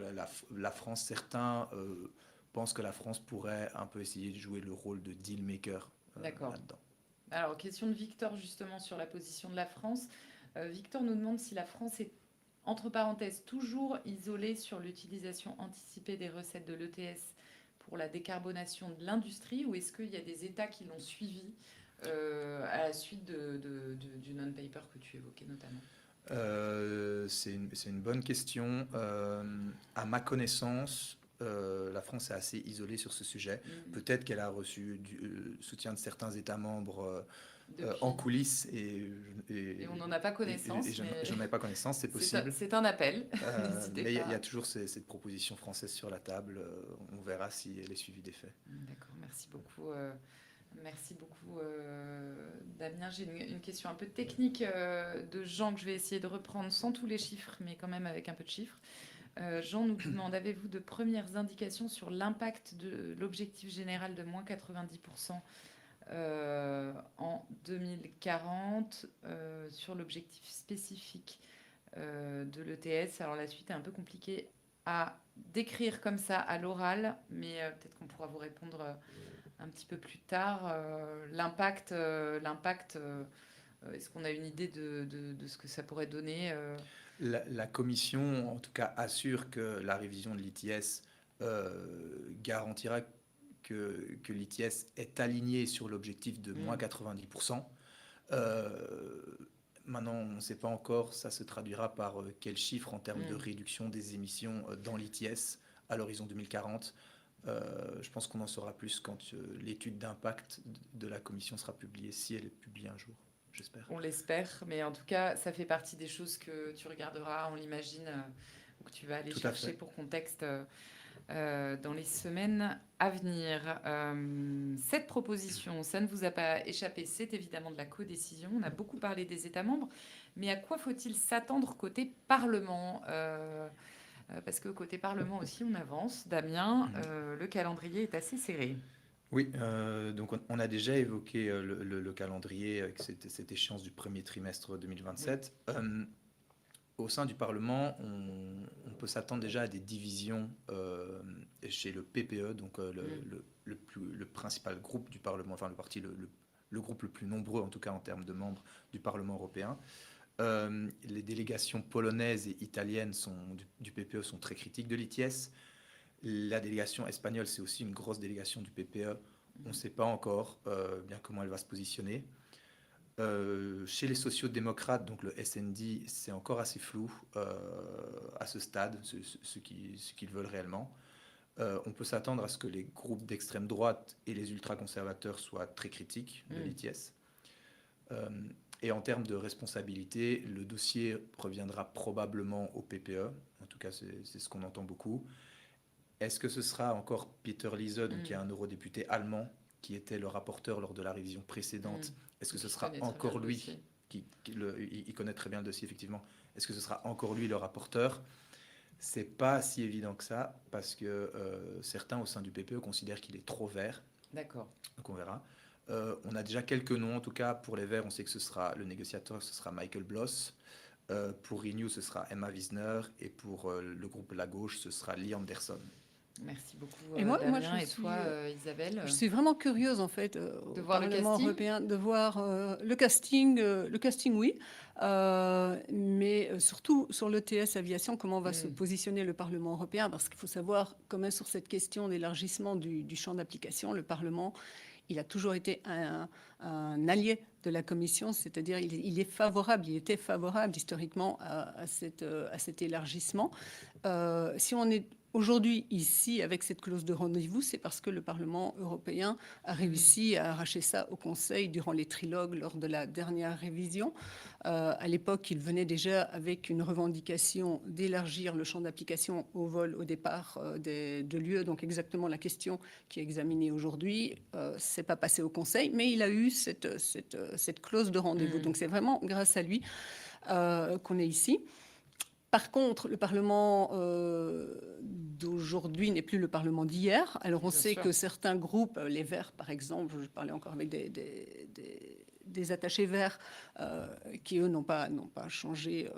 la France, certains pensent que la France pourrait un peu essayer de jouer le rôle de deal maker là-dedans. Alors, question de Victor justement sur la position de la France. Victor nous demande si la France est, entre parenthèses, toujours isolée sur l'utilisation anticipée des recettes de l'ETS pour la décarbonation de l'industrie, ou est-ce qu'il y a des États qui l'ont suivi à la suite du non-paper que tu évoquais notamment? C'est une bonne question. À ma connaissance, la France est assez isolée sur ce sujet. Peut-être qu'elle a reçu du soutien de certains États membres en coulisses et on n'en a pas connaissance. J'en ai pas connaissance, c'est possible. C'est un appel. Mais il y a toujours cette proposition française sur la table. On verra si elle est suivie des faits. D'accord, merci beaucoup. Merci beaucoup, Damien. J'ai une question un peu technique de Jean que je vais essayer de reprendre sans tous les chiffres, mais quand même avec un peu de chiffres. Jean nous demande, avez-vous de premières indications sur l'impact de l'objectif général de moins 90% en 2040 sur l'objectif spécifique de l'ETS? Alors la suite est un peu compliquée à décrire comme ça à l'oral, mais peut-être qu'on pourra vous répondre un petit peu plus tard. L'impact, est-ce qu'on a une idée de ce que ça pourrait donner La Commission, en tout cas, assure que la révision de l'ITS garantira que l'ITS est aligné sur l'objectif de moins 90%. Maintenant, on ne sait pas encore, ça se traduira par quel chiffre en termes de réduction des émissions dans l'ITS à l'horizon 2040. Je pense qu'on en saura plus quand l'étude d'impact de la Commission sera publiée, si elle est publiée un jour, j'espère. On l'espère, mais en tout cas, ça fait partie des choses que tu regarderas, on l'imagine, ou que tu vas aller chercher pour contexte dans les semaines à venir. Cette proposition, ça ne vous a pas échappé, c'est évidemment de la codécision. On a beaucoup parlé des États membres, mais à quoi faut-il s'attendre côté Parlement parce que côté Parlement aussi, on avance. Damien, le calendrier est assez serré. Oui, donc on a déjà évoqué le calendrier avec cette échéance du premier trimestre 2027. Au sein du Parlement, on peut s'attendre déjà à des divisions chez le PPE, donc le principal groupe du Parlement, enfin le groupe le plus nombreux en tout cas en termes de membres du Parlement européen. Les délégations polonaises et italiennes du PPE sont très critiques de l'ITS. La délégation espagnole, c'est aussi une grosse délégation du PPE. On ne sait pas encore bien comment elle va se positionner. Chez les sociaux-démocrates, donc le SND, c'est encore assez flou à ce stade, ce qu'ils veulent réellement. On peut s'attendre à ce que les groupes d'extrême droite et les ultra-conservateurs soient très critiques de l'ITS. Et en termes de responsabilité, le dossier reviendra probablement au PPE. En tout cas, c'est ce qu'on entend beaucoup. Est-ce que ce sera encore Peter Liese, donc qui est un eurodéputé allemand, qui était le rapporteur lors de la révision précédente? Est-ce que ce sera encore lui il connaît très bien le dossier, effectivement. Est-ce que ce sera encore lui le rapporteur? C'est pas si évident que ça, parce que certains au sein du PPE considèrent qu'il est trop vert. D'accord. Donc on verra. On a déjà quelques noms, en tout cas pour les Verts, on sait que ce sera le négociateur, ce sera Michael Bloss. Pour Renew, ce sera Emma Wisner, et pour le groupe La Gauche, ce sera Lee Anderson. Merci beaucoup, Damien. Et toi, Isabelle? Je suis vraiment curieuse, en fait, de au voir Parlement européen, de voir le casting. Le casting, oui, mais surtout sur l'ETS Aviation, comment va se positionner le Parlement européen, parce qu'il faut savoir, quand même, sur cette question d'élargissement du champ d'application, le Parlement, il a toujours été un allié de la Commission, c'est-à-dire il était favorable historiquement à cet élargissement. Si on est aujourd'hui ici avec cette clause de rendez-vous, c'est parce que le Parlement européen a réussi à arracher ça au Conseil durant les trilogues lors de la dernière révision. À l'époque, il venait déjà avec une revendication d'élargir le champ d'application au vol au départ de l'UE, donc exactement la question qui est examinée aujourd'hui. C'est pas passé au Conseil, mais il a eu cette clause de rendez-vous. Donc c'est vraiment grâce à lui qu'on est ici. Par contre, le Parlement d'aujourd'hui n'est plus le Parlement d'hier. Alors on sait que certains groupes, les Verts par exemple, je parlais encore avec des attachés Verts, qui eux n'ont pas changé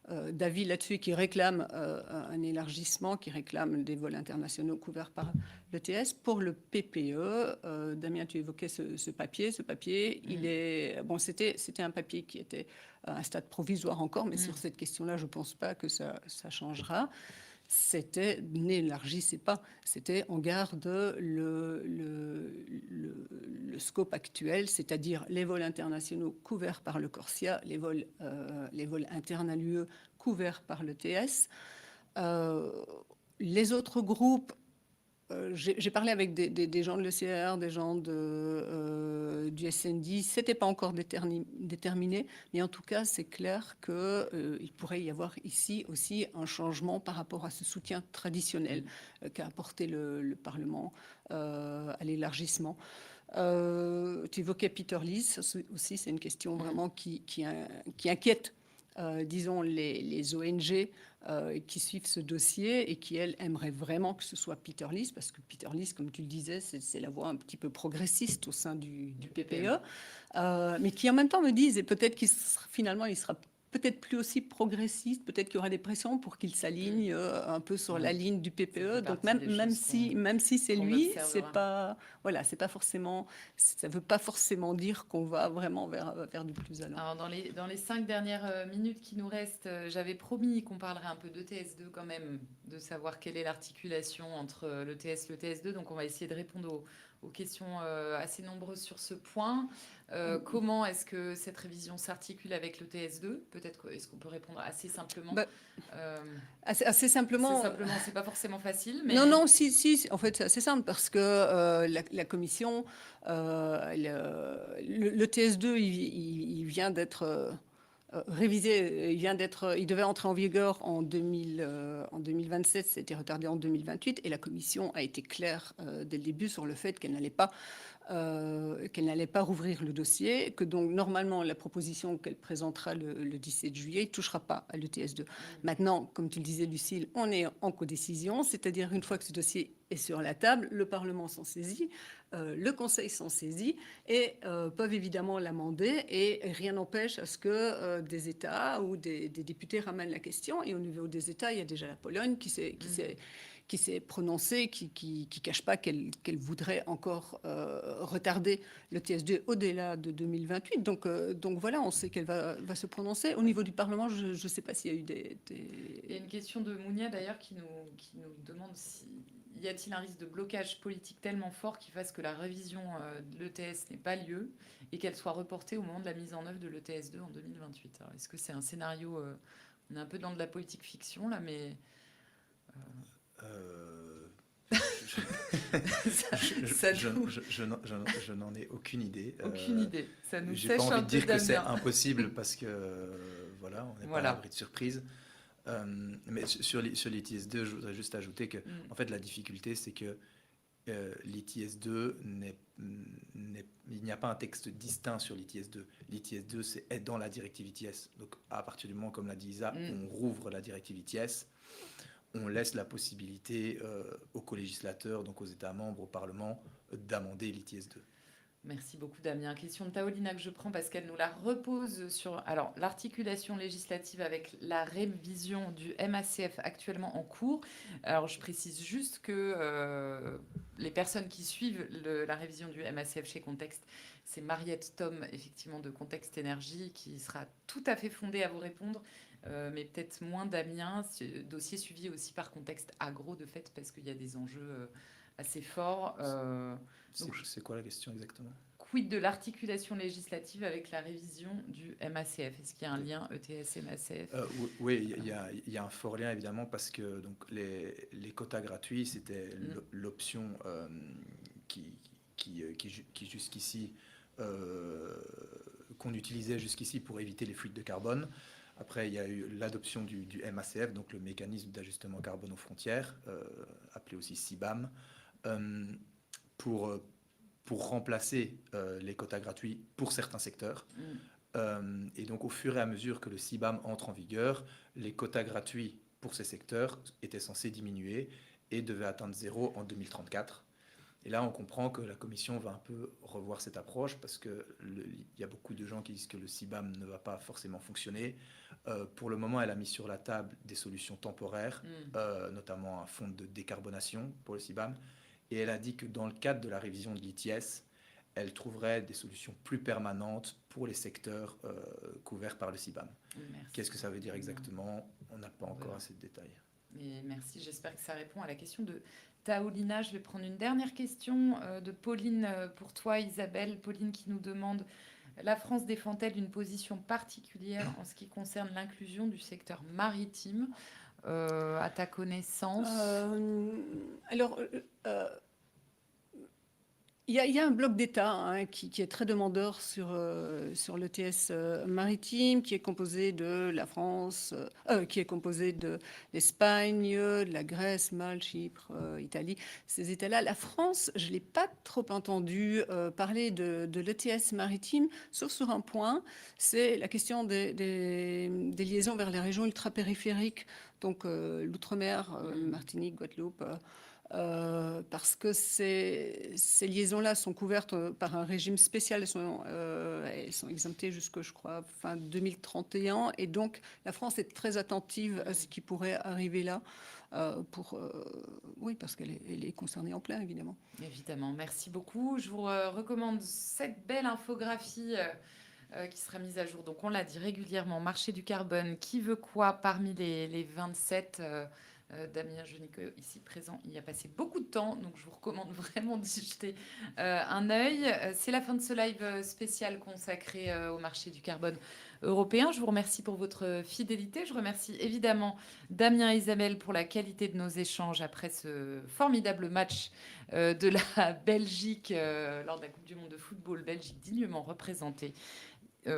d'avis là-dessus, qui réclament un élargissement, qui réclament des vols internationaux couverts par l'ETS. Pour le PPE, Damien, tu évoquais ce papier. Ce papier, c'était un papier qui était à un stade provisoire encore, mais sur cette question-là, je ne pense pas que ça changera. N'élargissez pas, c'était on garde le scope actuel, c'est-à-dire les vols internationaux couverts par le CORSIA, les vols internes à l'UE couverts par l'ETS. Les autres groupes, j'ai parlé avec des gens de l'ECR, des gens du SND. Ce n'était pas encore déterminé, mais en tout cas, c'est clair qu'il pourrait y avoir ici aussi un changement par rapport à ce soutien traditionnel qu'a apporté le Parlement à l'élargissement. Tu évoquais Peter Lees aussi, c'est une question vraiment qui inquiète, disons, les ONG qui suivent ce dossier et qui, elles, aimeraient vraiment que ce soit Peter Lees, parce que Peter Lees, comme tu le disais, c'est la voix un petit peu progressiste au sein du PPE, mais qui en même temps me disent, et peut-être finalement il sera peut-être plus aussi progressiste, peut-être qu'il y aura des pressions pour qu'il s'aligne un peu sur la ligne du PPE. Donc même si c'est lui, c'est pas forcément, ça veut pas forcément dire qu'on va vraiment vers du plus allant. Alors dans les 5 dernières minutes qui nous restent, j'avais promis qu'on parlerait un peu d'ETS2 quand même, de savoir quelle est l'articulation entre l'ETS et l'ETS2. Donc on va essayer de répondre aux questions assez nombreuses sur ce point. Comment est-ce que cette révision s'articule avec le TS2 ? Peut-être est-ce qu'on peut répondre assez simplement assez simplement. Assez simplement, c'est pas forcément facile. Mais... Non, si. En fait, c'est assez simple parce que la commission, le TS2, il vient d'être révisé. Il devait entrer en vigueur en 2027. C'était retardé en 2028. Et la commission a été claire dès le début sur le fait qu'elle n'allait pas rouvrir le dossier, que donc normalement la proposition qu'elle présentera le 17 juillet ne touchera pas à l'ETS2. Maintenant, comme tu le disais Lucille, on est en codécision, c'est-à-dire une fois que ce dossier est sur la table, le Parlement s'en saisit, le Conseil s'en saisit et peuvent évidemment l'amender, et rien n'empêche à ce que des États ou des députés ramènent la question. Et au niveau des États, il y a déjà la Pologne qui s'est prononcée, qui cache pas qu'elle voudrait encore retarder le TS2 au-delà de 2028. Donc voilà, on sait qu'elle va se prononcer. Au niveau du Parlement, je ne sais pas s'il y a eu des... Il y a une question de Mounia d'ailleurs qui nous demande y a-t-il un risque de blocage politique tellement fort qui fasse que la révision de l'ETS n'ait pas lieu et qu'elle soit reportée au moment de la mise en œuvre de l'ETS2 en 2028 ? Alors, est-ce que c'est un scénario... on est un peu dans de la politique fiction là, mais... Je n'en ai aucune idée. Aucune idée. Ça nous j'ai pas sèche envie un de peu dire que c'est Damien. impossible parce que voilà, on n'est pas à l'abri de surprise. Mais sur l'ITS2, je voudrais juste ajouter que en fait la difficulté c'est que l'ITS2 il n'y a pas un texte distinct sur l'ITS2. L'ITS2 est dans la directive ITS. Donc à partir du moment, comme l'a dit Isa, on rouvre la directive ITS. On laisse la possibilité aux co-législateurs, donc aux États membres, au Parlement, d'amender l'ITS2. Merci beaucoup Damien. Question de Taolina que je prends parce qu'elle nous la repose sur l'articulation législative avec la révision du MACF actuellement en cours. Alors je précise juste que les personnes qui suivent la révision du MACF chez Contexte, c'est Mariette Thom, effectivement, de Contexte Énergie, qui sera tout à fait fondée à vous répondre. Mais peut-être moins Damien, dossier suivi aussi par Contexte Agro de fait, parce qu'il y a des enjeux assez forts. C'est quoi la question exactement ? Quid de l'articulation législative avec la révision du MACF ? Est-ce qu'il y a un lien ETS-MACF ? Oui, il y a un fort lien évidemment, parce que donc, les quotas gratuits, c'était l'option qui jusqu'ici, qu'on utilisait jusqu'ici pour éviter les fuites de carbone. Après, il y a eu l'adoption du MACF, donc le mécanisme d'ajustement carbone aux frontières, appelé aussi CBAM, pour remplacer les quotas gratuits pour certains secteurs. Et donc, au fur et à mesure que le CBAM entre en vigueur, les quotas gratuits pour ces secteurs étaient censés diminuer et devaient atteindre 0 en 2034. Et là, on comprend que la Commission va un peu revoir cette approche parce qu'il y a beaucoup de gens qui disent que le CBAM ne va pas forcément fonctionner. Pour le moment, elle a mis sur la table des solutions temporaires, notamment un fonds de décarbonation pour le CBAM. Et elle a dit que dans le cadre de la révision de l'ITS, elle trouverait des solutions plus permanentes pour les secteurs couverts par le CBAM. Merci. Qu'est-ce que ça veut dire exactement? On n'a pas encore Voilà. assez de détails. Et merci, j'espère que ça répond à la question de Taoulina. Je vais prendre une dernière question de Pauline pour toi, Isabelle. Pauline qui nous demande: la France défend-elle une position particulière en ce qui concerne l'inclusion du secteur maritime à ta connaissance? Alors, il y a un bloc d'États qui est très demandeur sur l'ETS maritime, qui est composé de la France, qui est composé de l'Espagne, de la Grèce, Malte, Chypre, Italie. Ces États-là, la France, je ne l'ai pas trop entendu parler de l'ETS maritime, sauf sur un point, c'est la question des liaisons vers les régions ultra-périphériques, donc l'outre-mer, Martinique, Guadeloupe. Parce que ces liaisons-là sont couvertes par un régime spécial. Elles sont exemptées jusqu'à, je crois, fin 2031. Et donc, la France est très attentive à ce qui pourrait arriver là. Oui, parce qu'elle est concernée en plein, évidemment. Évidemment, merci beaucoup. Je vous recommande cette belle infographie qui sera mise à jour. Donc, on l'a dit régulièrement, marché du carbone, qui veut quoi parmi les 27 Damien Jonique, ici présent, il y a passé beaucoup de temps, donc je vous recommande vraiment d'y jeter un œil. C'est la fin de ce live spécial consacré au marché du carbone européen. Je vous remercie pour votre fidélité. Je remercie évidemment Damien et Isabelle pour la qualité de nos échanges après ce formidable match de la Belgique lors de la Coupe du Monde de football. Belgique dignement représentée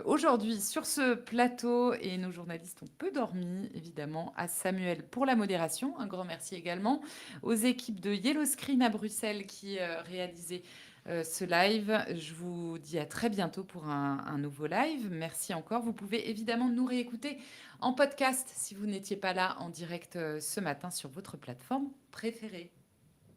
aujourd'hui sur ce plateau, et nos journalistes ont peu dormi, évidemment, à Samuel pour la modération. Un grand merci également aux équipes de Yellow Screen à Bruxelles qui réalisaient ce live. Je vous dis à très bientôt pour un nouveau live. Merci encore. Vous pouvez évidemment nous réécouter en podcast si vous n'étiez pas là en direct ce matin sur votre plateforme préférée.